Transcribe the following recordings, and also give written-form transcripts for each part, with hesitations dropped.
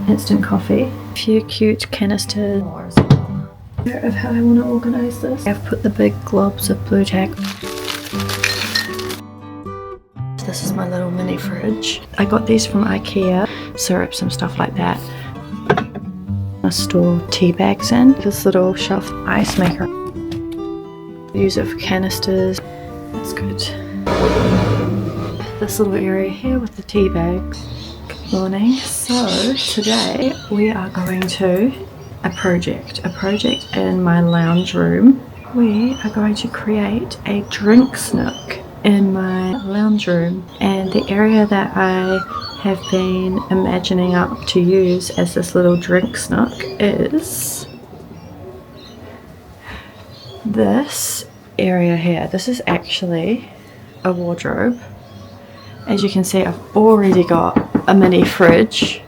instant coffee. A few cute canisters of how I want to organise this. I've put the big globs of blue tack. This is my little mini fridge. I got these from IKEA, syrups and stuff like that. I store tea bags in. This little shelf ice maker. Use it for canisters. That's good. This little area here with the tea bags. Good morning. So today we are going to a project in my lounge room. We are going to create a drinks nook in my lounge room, and the area that I have been imagining up to use as this little drinks nook is this area here. This is actually a wardrobe. As you can see, I've already got a mini fridge,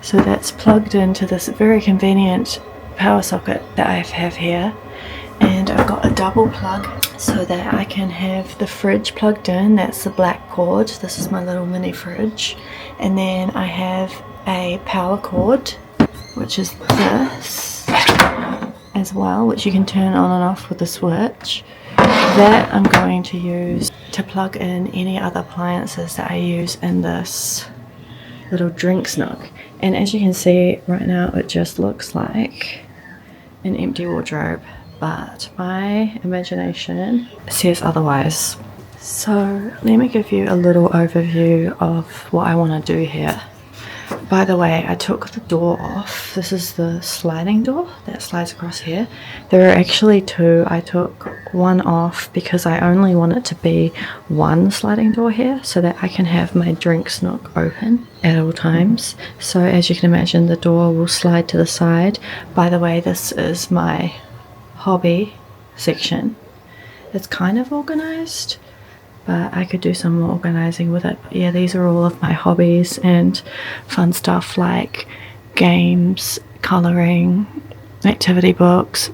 so that's plugged into this very convenient power socket that I have here, and I've got a double plug so that I can have the fridge plugged in. That's the black cord. This is my little mini fridge, and then I have a power cord, which is this as well, which you can turn on and off with the switch. That I'm going to use to plug in any other appliances that I use in this little drinks nook. And as you can see right now, it just looks like an empty wardrobe, but my imagination says otherwise. So let me give you a little overview of what I want to do here. By the way, I took the door off. This is the sliding door that slides across here. There are actually two. I took one off because I only want it to be one sliding door here so that I can have my drinks nook open at all times. So as you can imagine, the door will slide to the side. By the way, this is my hobby section. It's kind of organized, but I could do some more organizing with it. But yeah, these are all of my hobbies and fun stuff like games, colouring, activity books,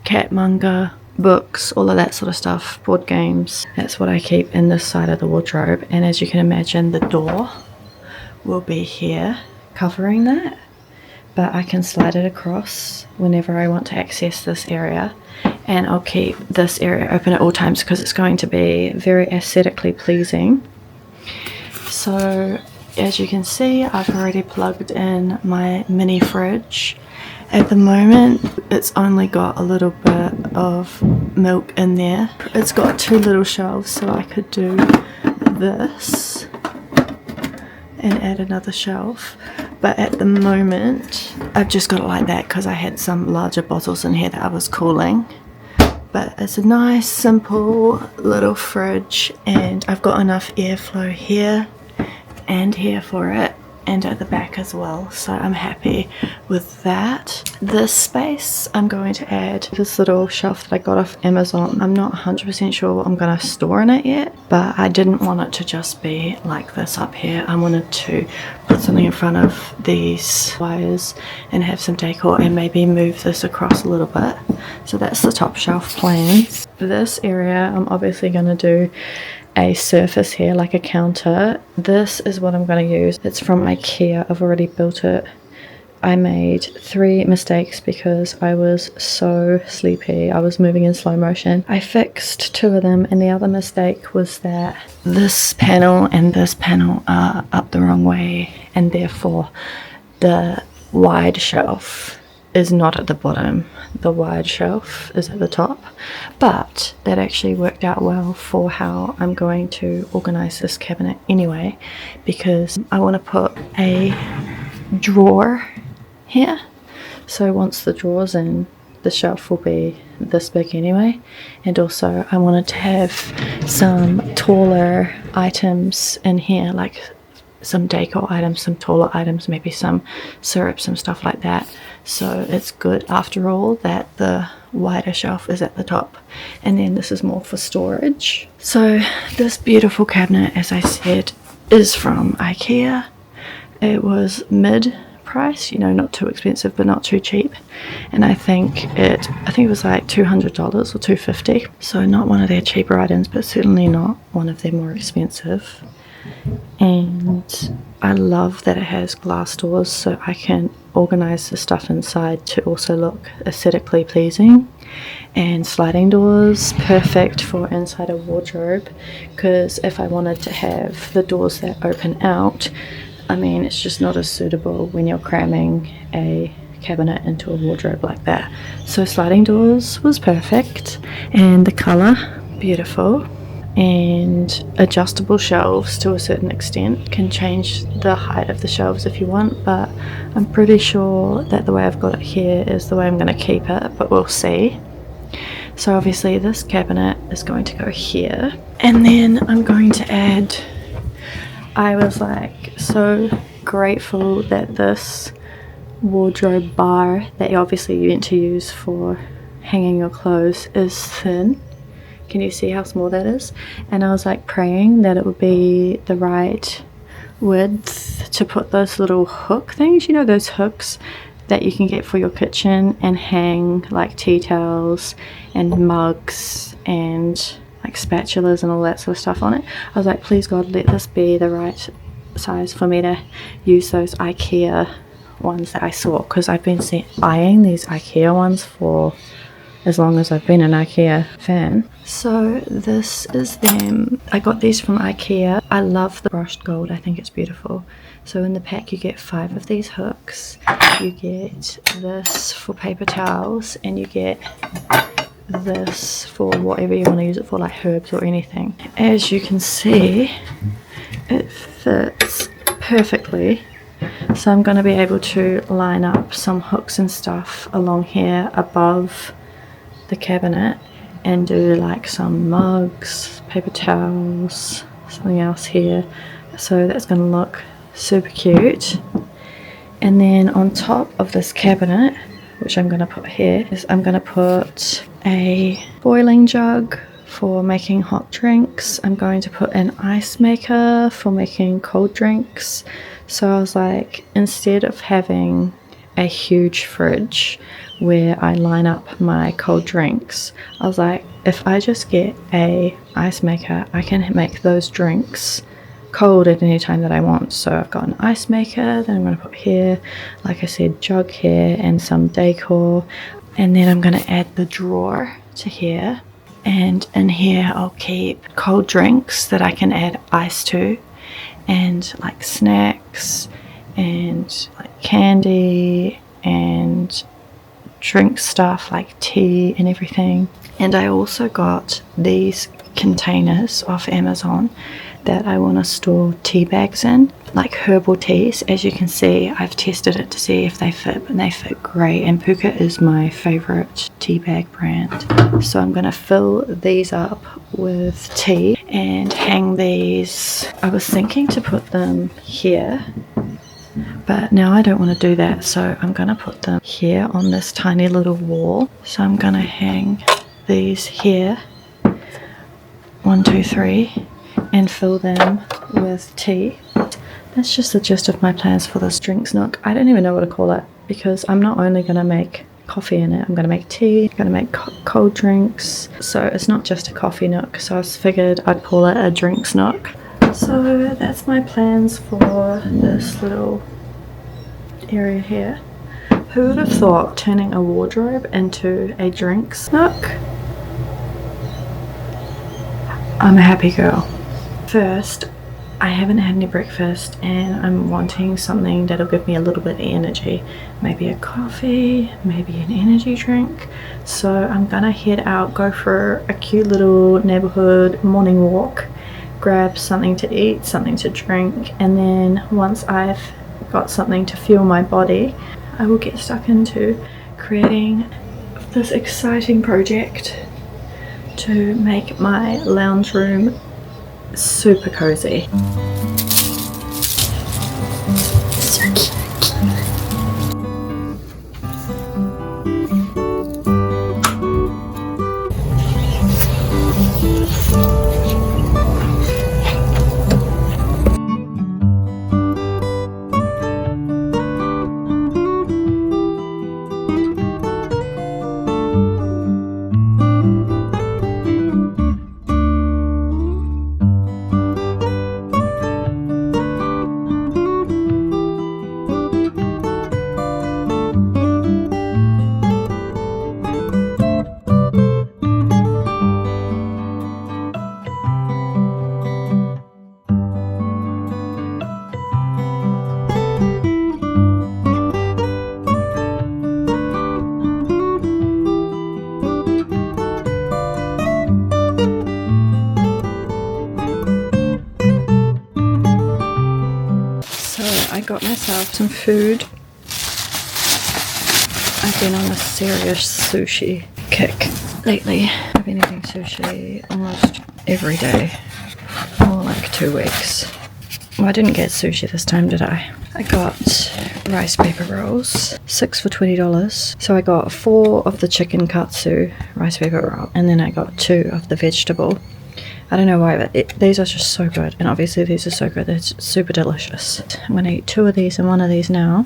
cat manga, books, all of that sort of stuff, board games. That's what I keep in this side of the wardrobe. And as you can imagine, the door will be here covering that, but I can slide it across whenever I want to access this area. And I'll keep this area open at all times because it's going to be very aesthetically pleasing. So as you can see, I've already plugged in my mini fridge. At the moment, it's only got a little bit of milk in there. It's got two little shelves, so I could do this and add another shelf. But at the moment, I've just got it like that because I had some larger bottles in here that I was cooling. But it's a nice, simple little fridge, and I've got enough airflow here and here for it, and at the back as well, so I'm happy with that. This space, I'm going to add this little shelf that I got off Amazon. I'm not 100% sure what I'm going to store in it yet, but I didn't want it to just be like this up here. I wanted to put something in front of these wires and have some decor and maybe move this across a little bit. So that's the top shelf plan. This area, I'm obviously going to do a surface here, like a counter. This is what I'm going to use. It's from IKEA. I've already built it. I made 3 mistakes because I was so sleepy. I was moving in slow motion. I fixed 2 of them, and the other mistake was that this panel and this panel are up the wrong way, and therefore the wide shelf is not at the bottom. The wide shelf is at the top, but that actually worked out well for how I'm going to organize this cabinet anyway, because I want to put a drawer here. So once the drawer's in, the shelf will be this big anyway. And also I wanted to have some taller items in here, like some decor items, some taller items, maybe some syrup, some stuff like that. So it's good after all that the wider shelf is at the top, and then this is more for storage. So this beautiful cabinet, as I said, is from IKEA. It was mid price, you know, not too expensive but not too cheap, and I think it was like $200 or $250, so not one of their cheaper items, but certainly not one of their more expensive. and I love that it has glass doors so I can organize the stuff inside to also look aesthetically pleasing. And sliding doors, perfect for inside a wardrobe, because if I wanted to have the doors that open out, I mean, it's just not as suitable when you're cramming a cabinet into a wardrobe like that. So sliding doors was perfect, and the color, beautiful. And adjustable shelves to a certain extent, can change the height of the shelves if you want, but I'm pretty sure that the way I've got it here is the way I'm going to keep it, but we'll see. So obviously this cabinet is going to go here, and then I'm going to add, I was like so grateful that this wardrobe bar that you obviously meant to use for hanging your clothes is thin. Can you see how small that is? And I was like praying that it would be the right width to put those little hook things, you know, those hooks that you can get for your kitchen and hang like tea towels and mugs and like spatulas and all that sort of stuff on it. I was like, please God, let this be the right size for me to use those IKEA ones that I saw, because I've been eyeing these IKEA ones for as long as I've been an IKEA fan. So this is them. I got these from IKEA. I love the brushed gold. I think it's beautiful. So in the pack you get 5 of these hooks. You get this for paper towels, and you get this for whatever you want to use it for, like herbs or anything. As you can see, it fits perfectly. So I'm going to be able to line up some hooks and stuff along here above the cabinet and do like some mugs, paper towels, something else here. So that's going to look super cute. And then on top of this cabinet, which I'm going to put here, is I'm going to put a boiling jug for making hot drinks. I'm going to put an ice maker for making cold drinks. So I was like, instead of having a huge fridge where I line up my cold drinks, I was like, if I just get a ice maker, I can make those drinks cold at any time that I want. So I've got an ice maker that I'm going to put here, like I said, jug here, and some decor. And then I'm going to add the drawer to here, and in here I'll keep cold drinks that I can add ice to, and like snacks and like candy and drink stuff like tea and everything. And I also got these containers off Amazon that I want to store tea bags in, like herbal teas. As you can see, I've tested it to see if they fit, and they fit great, and Puka is my favorite tea bag brand. So I'm going to fill these up with tea and hang these. I was thinking to put them here, but now I don't want to do that, so I'm going to put them here on this tiny little wall. So I'm going to hang these here, 1, 2, 3, and fill them with tea. That's just the gist of my plans for this drinks nook. I don't even know what to call it, because I'm not only going to make coffee in it, I'm going to make tea, I'm going to make cold drinks. So it's not just a coffee nook, so I figured I'd call it a drinks nook. So that's my plans for this little area here. Who would have thought turning a wardrobe into a drinks nook? I'm a happy girl. First, I haven't had any breakfast and I'm wanting something that'll give me a little bit of energy. Maybe a coffee, maybe an energy drink. So I'm gonna head out, go for a cute little neighborhood morning walk, grab something to eat, something to drink, and then once I've got something to fuel my body, I will get stuck into creating this exciting project to make my lounge room super cozy. some food. I've been on a serious sushi kick lately. I've been eating sushi almost every day, more like 2 weeks. Well, I didn't get sushi this time, did I? I got rice paper rolls, 6 for $20. So I got 4 of the chicken katsu rice paper roll, and then I got 2 of the vegetable. I don't know why, but these are just so good, and obviously these are so good. They're super delicious. I'm gonna eat 2 of these and 1 of these now,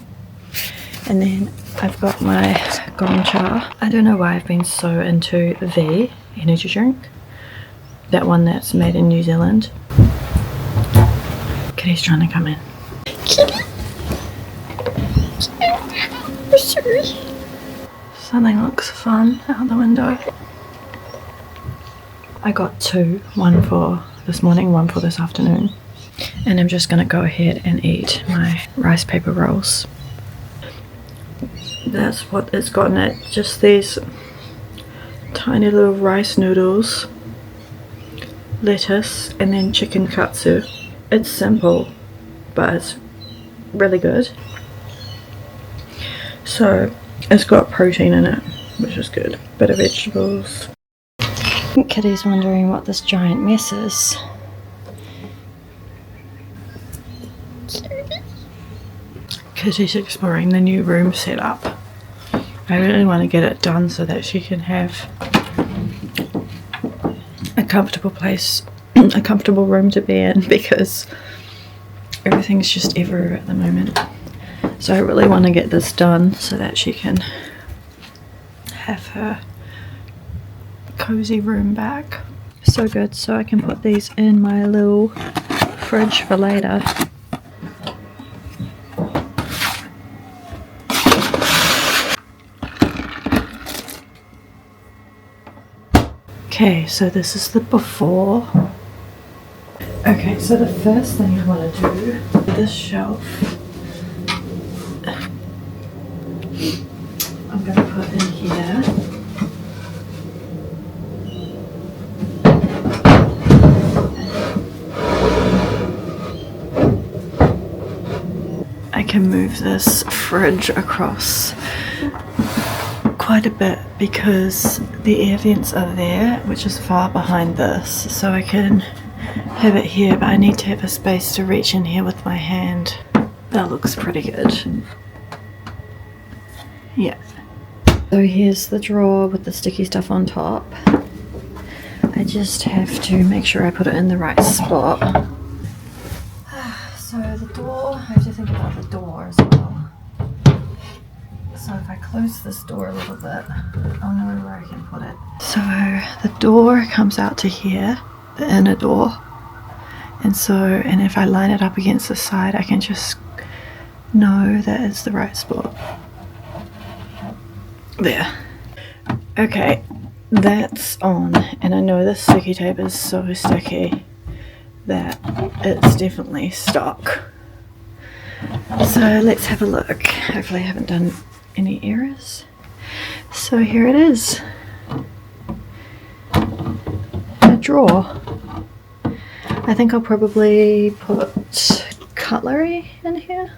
and then I've got my gongcha. I don't know why I've been so into the energy drink, that one that's made in New Zealand. Kitty's trying to come in. Kitty! Sorry. Something looks fun out the window. I got 2, 1 for this morning, 1 for this afternoon. And I'm just gonna go ahead and eat my rice paper rolls. That's what it's got in it, just these tiny little rice noodles, lettuce, and then chicken katsu. It's simple, but it's really good. So it's got protein in it, which is good. Bit of vegetables. Kitty's wondering what this giant mess is. Kitty's exploring the new room setup. I really want to get it done so that she can have a comfortable place, a comfortable room to be in, because everything's just everywhere at the moment. So I really want to get this done so that she can have her cozy room back. So good. So I can put these in my little fridge for later. Okay, so this is the before. Okay, so the first thing you want to do, this shelf, I'm going to put in here. I can move this fridge across quite a bit because the air vents are there, which is far behind this, so I can have it here, but I need to have a space to reach in here with my hand. That looks pretty good. Yeah. So here's the drawer with the sticky stuff on top. I just have to make sure I put it in the right spot. So the door, I have to think about the door as well. So if I close this door a little bit, I'll know where I can put it. So the door comes out to here, the inner door. And if I line it up against the side, I can just know that it's the right spot. There. Okay, that's on. And I know this sticky tape is so sticky that it's definitely stuck. So let's have a look. Hopefully I haven't done any errors. So here it is. A drawer. I think I'll probably put cutlery in here.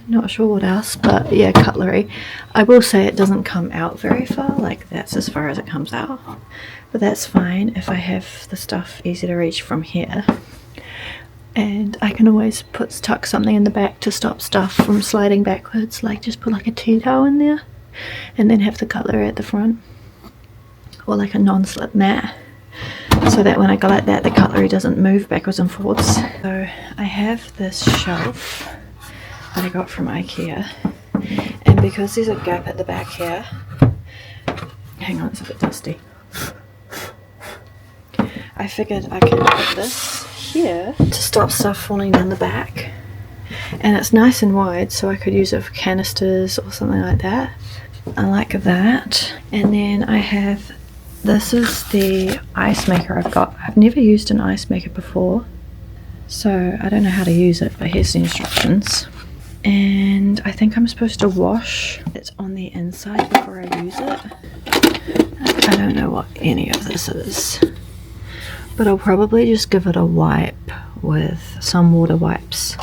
Not sure what else, but yeah, cutlery. I will say it doesn't come out very far, like that's as far as it comes out. But that's fine if I have the stuff easy to reach from here. And I can always tuck something in the back to stop stuff from sliding backwards, like just put like a tea towel in there and then have the cutlery at the front, or like a non-slip mat, so that when I go like that the cutlery doesn't move backwards and forwards. So I have this shelf that I got from IKEA, and because there's a gap at the back here, hang on, it's a bit dusty, I figured I could put this here to stop stuff falling down the back, and it's nice and wide, so I could use it for canisters or something like that. I like that. And then I have, this is the ice maker I've got. I've never used an ice maker before, so I don't know how to use it, but here's the instructions. And I think I'm supposed to wash it on the inside before I use it. I don't know what any of this is, but I'll probably just give it a wipe with some water wipes.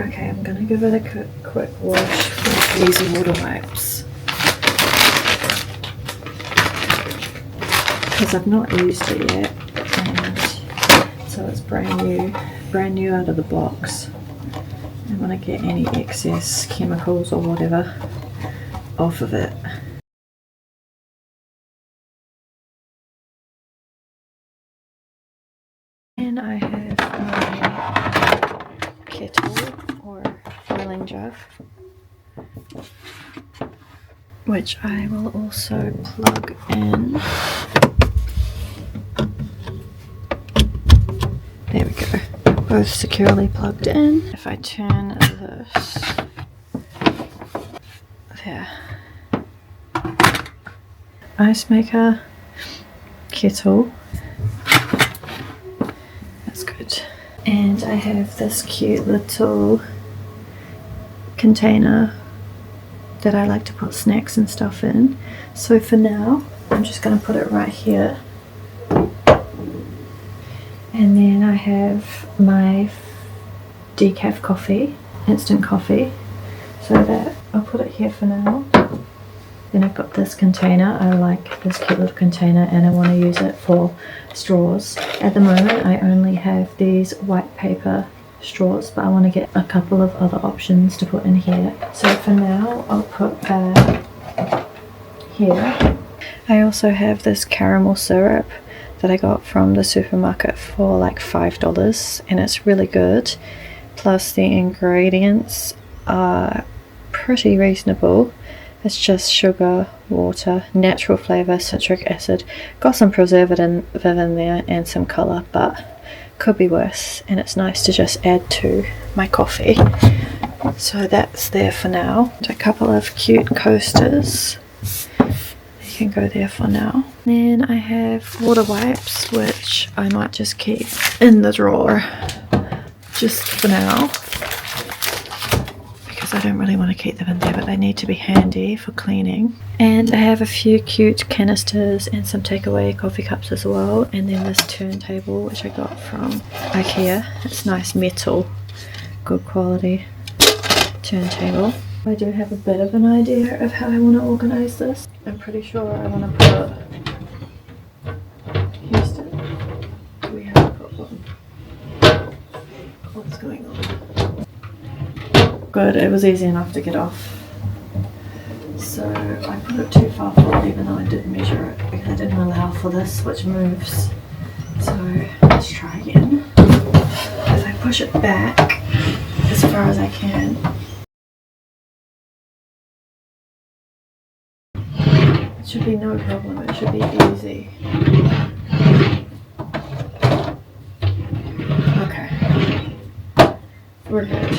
Okay, I'm gonna give it a quick wash with these water wipes because I've not used it yet, and so it's brand new out of the box. I want to get any excess chemicals or whatever off of it. And I have my kettle or boiling jug, which I will also plug in. There we go, both securely plugged in. If I turn this, there, ice maker, kettle, that's good. And I have this cute little container that I like to put snacks and stuff in. So for now, I'm just going to put it right here. And then I have my decaf coffee, instant coffee, so that I'll put it here for now. Then I've got this container. I like this cute little container and I want to use it for straws. At the moment I only have these white paper straws, but I want to get a couple of other options to put in here. So for now I'll put that here. I also have this caramel syrup that I got from the supermarket for like $5, and it's really good. Plus the ingredients are pretty reasonable. It's just sugar, water, natural flavour, citric acid, got some preservative in there and some colour, but could be worse, and it's nice to just add to my coffee. So that's there for now. And a couple of cute coasters, you can go there for now. Then I have water wipes, which I might just keep in the drawer just for now, I don't really want to keep them in there, but they need to be handy for cleaning. And I have a few cute canisters and some takeaway coffee cups as well, and then this turntable which I got from IKEA. It's nice metal, good quality turntable. I do have a bit of an idea of how I want to organise this. I'm pretty sure I want to put Houston. Do we have a problem? What's going on? Good, it was easy enough to get off. So I put it too far forward even though I did measure it because I didn't allow for this which moves. So let's try again. If I push it back as far as I can. It should be no problem, it should be easy. Okay, we're good.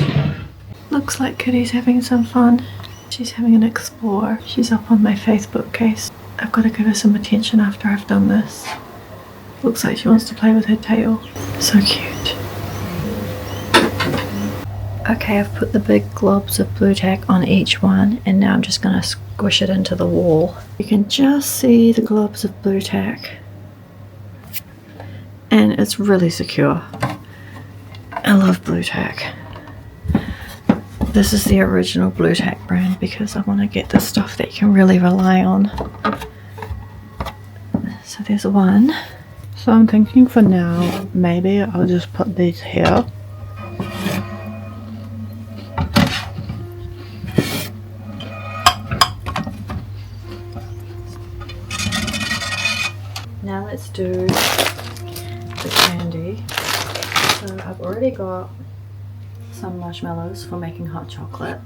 Looks like Kitty's having some fun. She's having an explore. She's up on my Facebook case. I've got to give her some attention after I've done this. Looks like she wants to play with her tail. So cute. Okay, I've put the big globs of blue tack on each one, and now I'm just going to squish it into the wall. You can just see the globs of blue tack. And it's really secure. I love blue tack. This is the original Blue Tack brand because I want to get the stuff that you can really rely on. So there's one. So I'm thinking for now, maybe I'll just put these here. Now let's do the candy. So I've already got some marshmallows for making hot chocolate.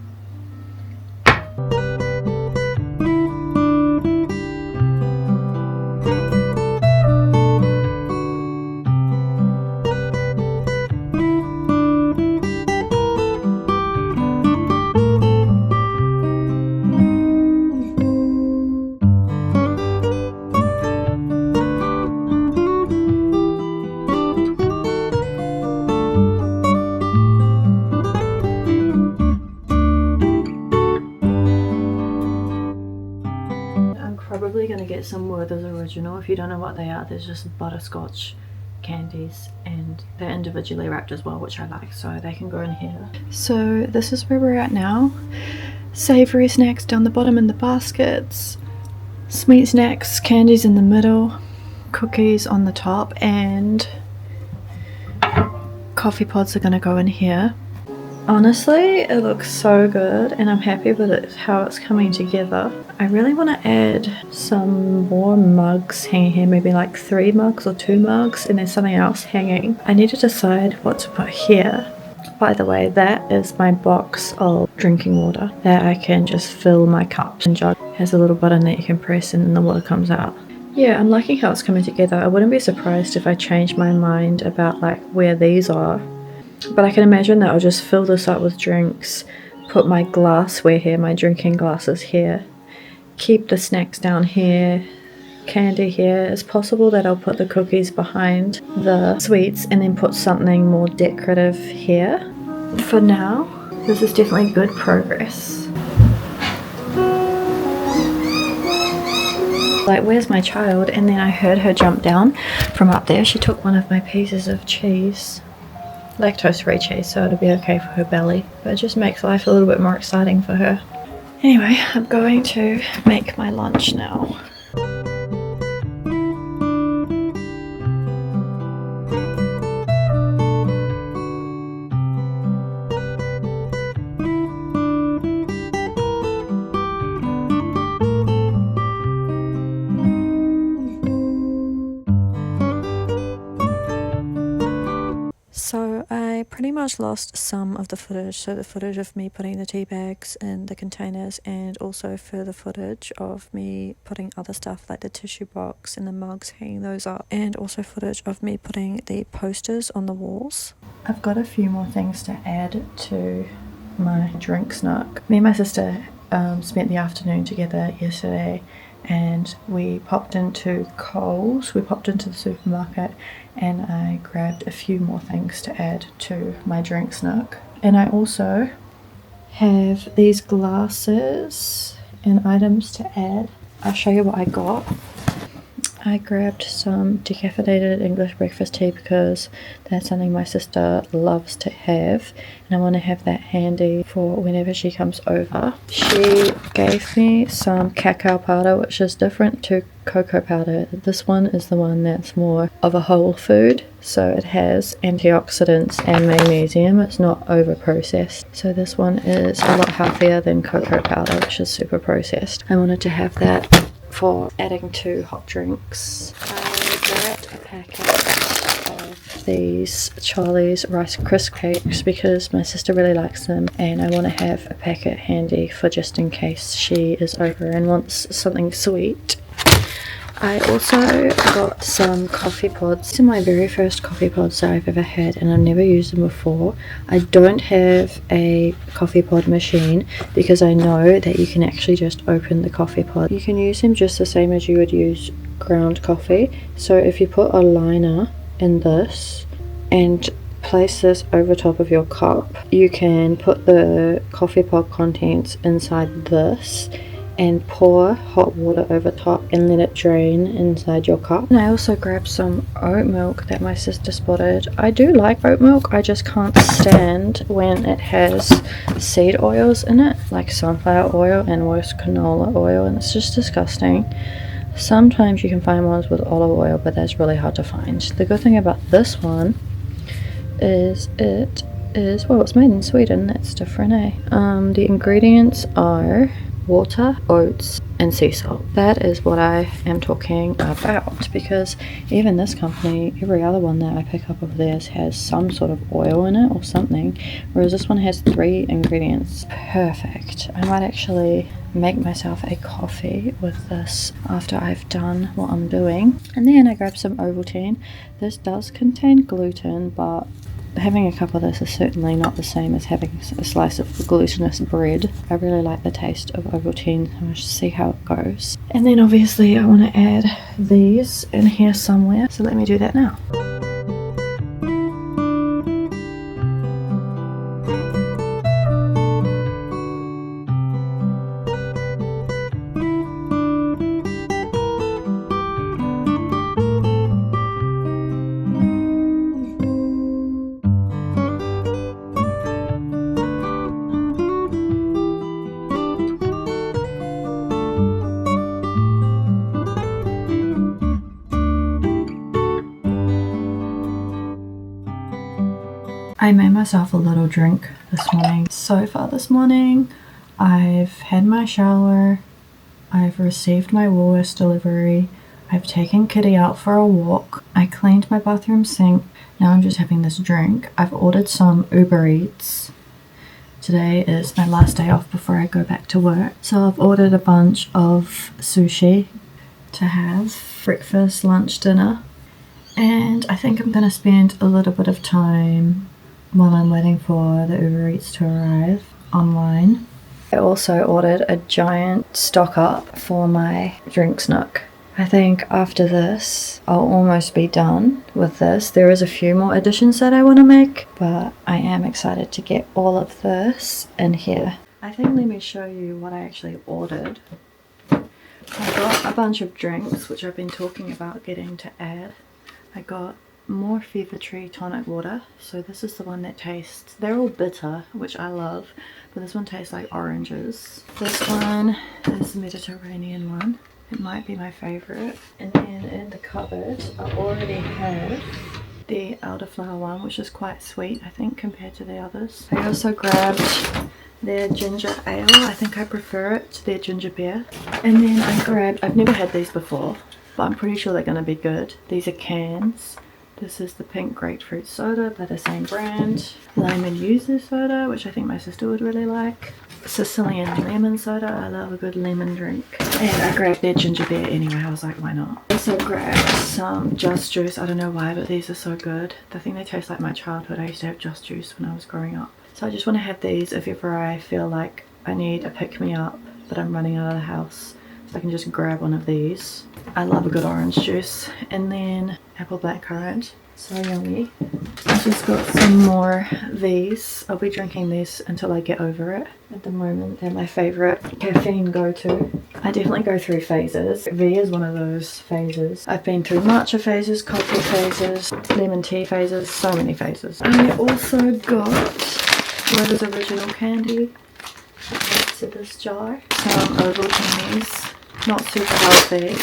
Probably going to get some Werther's Original. If you don't know what they are, there's just butterscotch candies, and they're individually wrapped as well, which I like, so they can go in here. So this is where we're at now. Savoury snacks down the bottom in the baskets, sweet snacks, candies in the middle, cookies on the top, and coffee pods are going to go in here. Honestly, it looks so good and I'm happy with it, how it's coming together. I really want to add some more mugs hanging here, maybe like 3 mugs or 2 mugs, and then something else hanging. I need to decide what to put here. By the way, that is my box of drinking water that I can just fill my cups and jug. It has a little button that you can press and then the water comes out. Yeah, I'm liking how it's coming together. I wouldn't be surprised if I change my mind about like where these are. But I can imagine that I'll just fill this up with drinks, put my glassware here, my drinking glasses here, keep the snacks down here, candy here. It's possible that I'll put the cookies behind the sweets and then put something more decorative here. For now, this is definitely good progress. Like, where's my child? And then I heard her jump down from up there. She took one of my pieces of cheese. Lactose-free cheese, so it'll be okay for her belly, but it just makes life a little bit more exciting for her. Anyway, I'm going to make my lunch now. So I pretty much lost some of the footage, so the footage of me putting the tea bags in the containers, and also further footage of me putting other stuff like the tissue box and the mugs, hanging those up, and also footage of me putting the posters on the walls. I've got a few more things to add to my drinks nook. Me and my sister spent the afternoon together yesterday, and we popped into Coles, we popped into the supermarket, and I grabbed a few more things to add to my drinks nook. And I also have these glasses and items to add. I'll show you what I got. I grabbed some decaffeinated English breakfast tea because that's something my sister loves to have, and I want to have that handy for whenever she comes over. She gave me some cacao powder, which is different to cocoa powder. This one is the one that's more of a whole food, so it has antioxidants and magnesium. It's not over processed, so this one is a lot healthier than cocoa powder, which is super processed. I wanted to have that for adding to hot drinks. I grabbed a packet of these Charlie's Rice Crisp cakes because my sister really likes them, and I want to have a packet handy for just in case she is over and wants something sweet. I also got some coffee pods. These are my very first coffee pods that I've ever had, and I've never used them before. I don't have a coffee pod machine because I know that you can actually just open the coffee pod. You can use them just the same as you would use ground coffee. So if you put a liner in this and place this over top of your cup, you can put the coffee pod contents inside this and pour hot water over top and let it drain inside your cup. And I also grabbed some oat milk that my sister spotted. I do like oat milk, I just can't stand when it has seed oils in it, like sunflower oil and worse canola oil, and it's just disgusting. Sometimes you can find ones with olive oil, but that's really hard to find. The good thing about this one is well, it's made in Sweden, that's different, eh? The ingredients are water, oats, and sea salt. That is what I am talking about, because even this company, every other one that I pick up of theirs has some sort of oil in it or something, whereas this one has 3 ingredients. Perfect. I might actually make myself a coffee with this after I've done what I'm doing. And then I grabbed some Ovaltine. This does contain gluten, but having a cup of this is certainly not the same as having a slice of glutinous bread. I really like the taste of Ovaltine, so I'll just see how it goes. And then obviously I want to add these in here somewhere, so let me do that now. I made myself a little drink this morning. So far this morning, I've had my shower, I've received my Woolworths delivery, I've taken Kitty out for a walk, I cleaned my bathroom sink, now I'm just having this drink. I've ordered some Uber Eats. Today is my last day off before I go back to work. So I've ordered a bunch of sushi to have breakfast, lunch, dinner. And I think I'm going to spend a little bit of time while I'm waiting for the Uber Eats to arrive online. I also ordered a giant stock up for my drinks nook. I think after this, I'll almost be done with this. There is a few more additions that I want to make, but I am excited to get all of this in here. I think let me show you what I actually ordered. I got a bunch of drinks, which I've been talking about getting to add. I got more Fever Tree tonic water. So this is the one that tastes, they're all bitter, which I love, but this one tastes like oranges. This one is the Mediterranean one. It might be my favorite. And then in the cupboard, I already have the elderflower one, which is quite sweet, I think, compared to the others. I also grabbed their ginger ale. I think I prefer it to their ginger beer. And then I grabbed, I've never had these before, but I'm pretty sure they're going to be good. These are cans. This is the pink grapefruit soda by the same brand. Lemon yuzu soda, which I think my sister would really like. Sicilian lemon soda, I love a good lemon drink. And I grabbed their ginger beer anyway, I was like, why not? I also grabbed some Just Juice, I don't know why, but these are so good. I think they taste like my childhood. I used to have Just Juice when I was growing up. So I just want to have these if ever I feel like I need a pick-me-up, but I'm running out of the house. So I can just grab one of these. I love a good orange juice. And then apple blackcurrant. So yummy. I just got some more of these. I'll be drinking these until I get over it. At the moment, they're my favourite caffeine go-to. I definitely go through phases. V is one of those phases. I've been through matcha phases, coffee phases, lemon tea phases, so many phases. I also got Lover's Original Candy. To this jar. Some Ovaltinis. Not super healthy,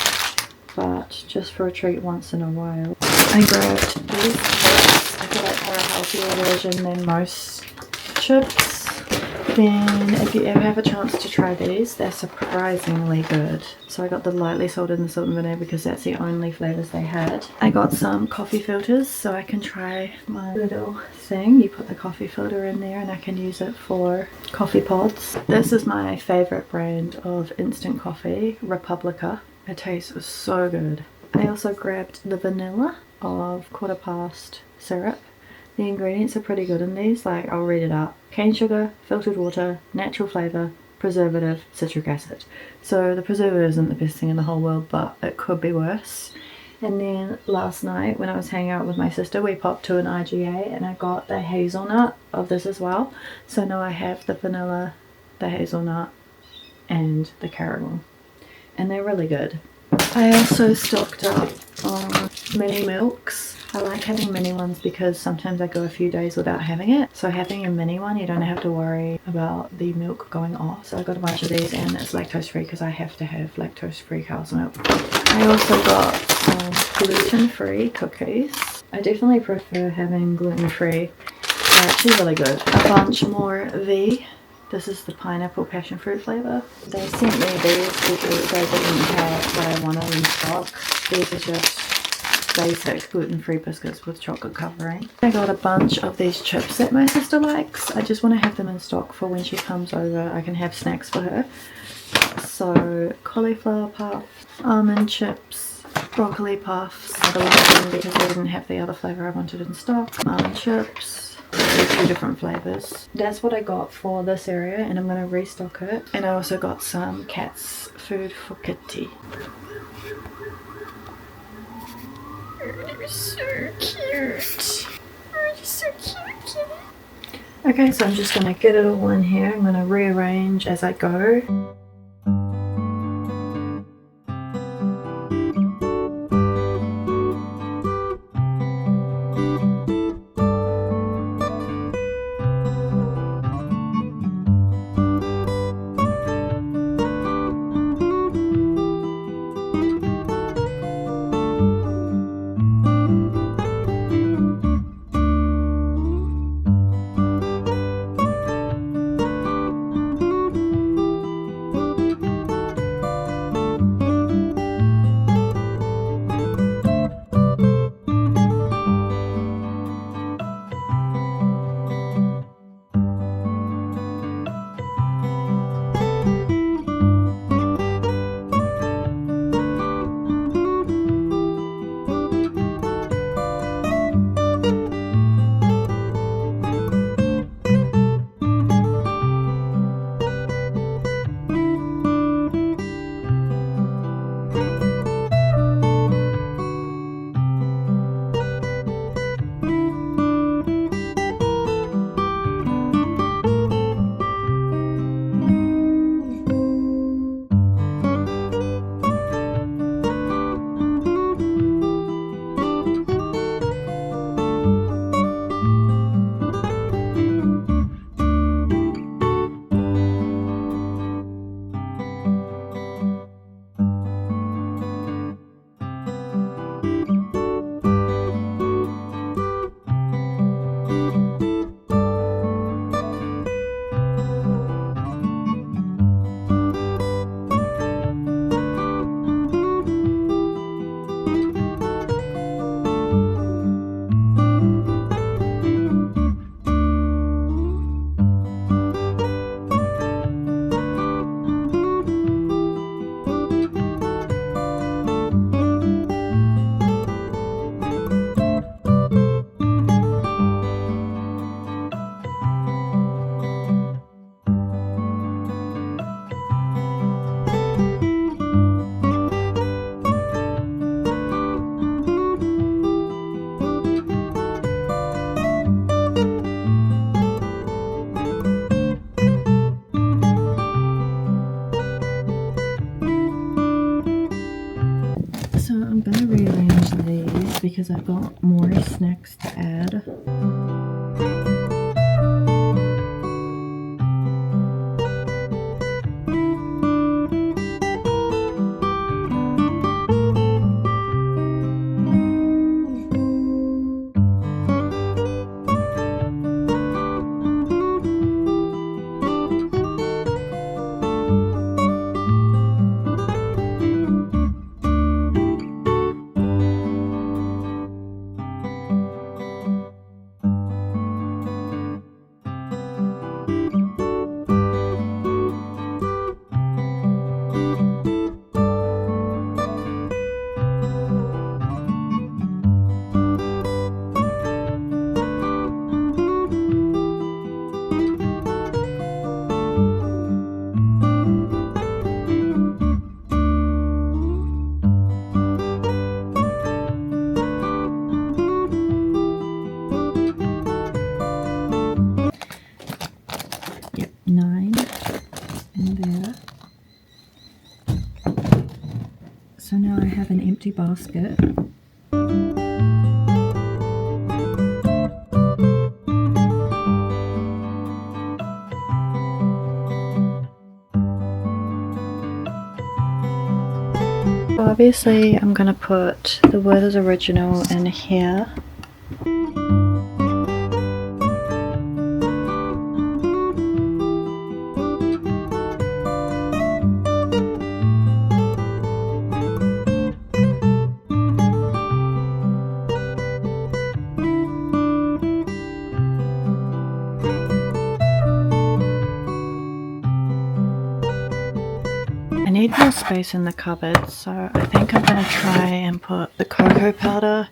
but just for a treat once in a while. I grabbed these chips. I feel like they're a healthier version than most chips. Then if you ever have a chance to try these, they're surprisingly good. So I got the lightly salted and salt and vinegar because that's the only flavours they had. I got some coffee filters so I can try my little thing. You put the coffee filter in there and I can use it for coffee pods. This is my favourite brand of instant coffee, Republica. It tastes so good. I also grabbed the vanilla of Quarter Past syrup. The ingredients are pretty good in these, like I'll read it out. Cane sugar, filtered water, natural flavour, preservative, citric acid. So the preservative isn't the best thing in the whole world, but it could be worse. And then last night when I was hanging out with my sister, we popped to an IGA and I got the hazelnut of this as well. So now I have the vanilla, the hazelnut and the caramel. And they're really good. I also stocked up on mini milks. I like having mini ones because sometimes I go a few days without having it. So having a mini one, you don't have to worry about the milk going off. So I got a bunch of these and it's lactose free because I have to have lactose free cow's milk. I also got some gluten-free cookies. I definitely prefer having gluten-free. They're actually really good. A bunch more V. This is the pineapple passion fruit flavour. They sent me these because they didn't have what I wanted in stock. These are just basic gluten-free biscuits with chocolate covering. I got a bunch of these chips that my sister likes. I just want to have them in stock for when she comes over. I can have snacks for her. So cauliflower puffs, almond chips, broccoli puffs. I don't like them because they didn't have the other flavour I wanted in stock. Almond chips. Two different flavors. That's what I got for this area and I'm going to restock it. And I also got some cat's food for Kitty. You're so cute. You're so cute, kitty. Okay, so I'm just going to get it all in here. I'm going to rearrange as I go. because I've got more snacks to add. Yep, 9 in there. So now I have an empty basket. Obviously I'm going to put the Werther's Original in here. I need more space in the cupboard, so I think I'm going to try and put the cocoa powder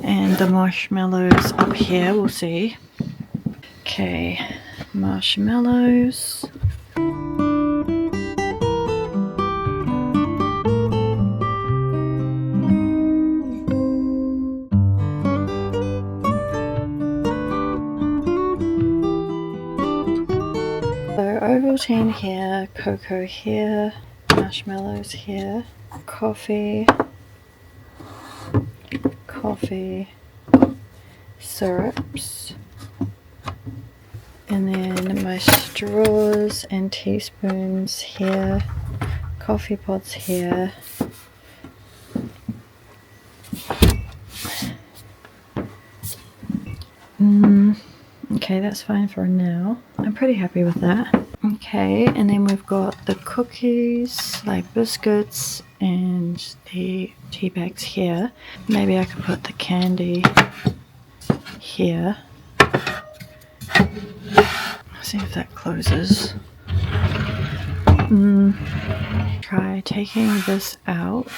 and the marshmallows up here. We'll see. Okay, marshmallows. So Ovaltine here, cocoa here, marshmallows here, coffee, syrups, and then my straws and teaspoons here, coffee pods here. Okay, that's fine for now. I'm pretty happy with that. Okay, and then we've got the cookies, like biscuits, and the tea bags here. Maybe I could put the candy here. See if that closes. Try taking this out,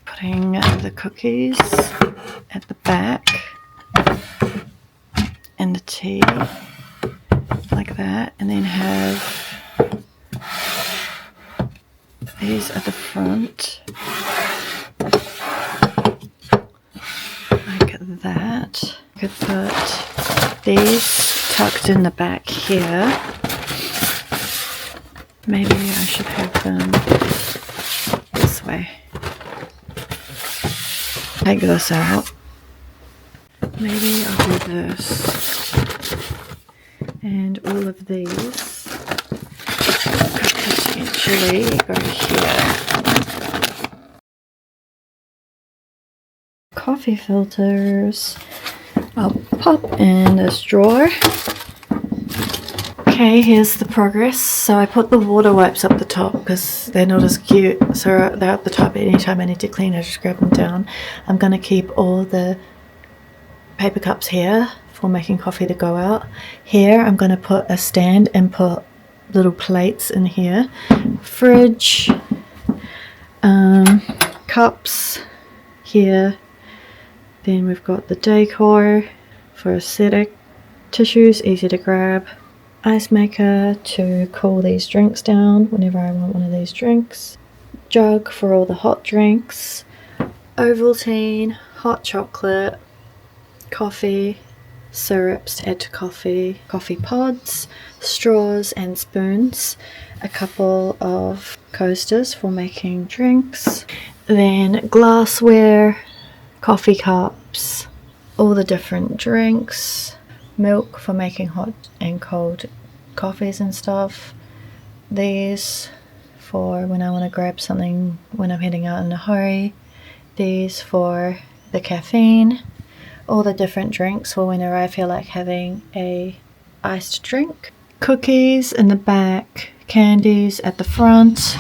putting the cookies at the back and the tea like that, and then have these at the front like that. I could put these tucked in the back here. Maybe I should have them this way. Take this out. Maybe I'll do this. And all of these could potentially go here. Coffee filters. I'll pop in this drawer. Okay, here's the progress. So I put the water wipes up the top because they're not as cute. So they're up the top. Anytime I need to clean, I just grab them down. I'm going to keep all the paper cups here for making coffee to go out. Here I'm going to put a stand and put little plates in here. Fridge, cups here. Then we've got the decor for aesthetic, tissues, easy to grab, ice maker to cool these drinks down whenever I want one of these drinks, jug for all the hot drinks, Ovaltine, hot chocolate, coffee, syrups to add to coffee, coffee pods, straws and spoons, a couple of coasters for making drinks, then glassware, coffee cups, all the different drinks, milk for making hot and cold coffees and stuff, these for when I want to grab something when I'm heading out in a hurry, these for the caffeine, all the different drinks for whenever I feel like having a iced drink, cookies in the back, candies at the front,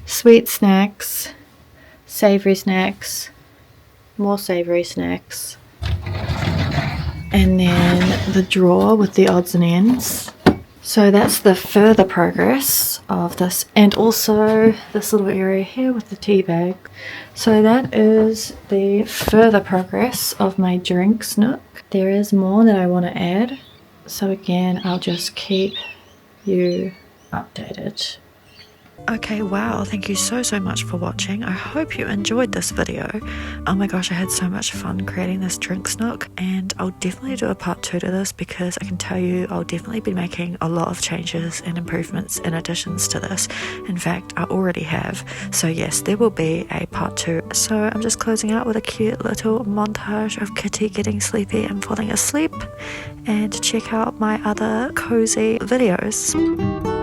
sweet snacks, savoury snacks, more savoury snacks, and then the drawer with the odds and ends. So that's the further progress of this, and also this little area here with the tea bag. So that is the further progress of my drinks nook. There is more that I want to add, so again I'll just keep you updated. Okay, wow, thank you so much for watching. I hope you enjoyed this video. Oh my gosh, I had so much fun creating this drinks nook, and I'll definitely do a part 2 to this because I can tell you I'll definitely be making a lot of changes and improvements and additions to this. In fact, I already have. So yes, there will be a part 2. So I'm just closing out with a cute little montage of Kitty getting sleepy and falling asleep, and check out my other cozy videos.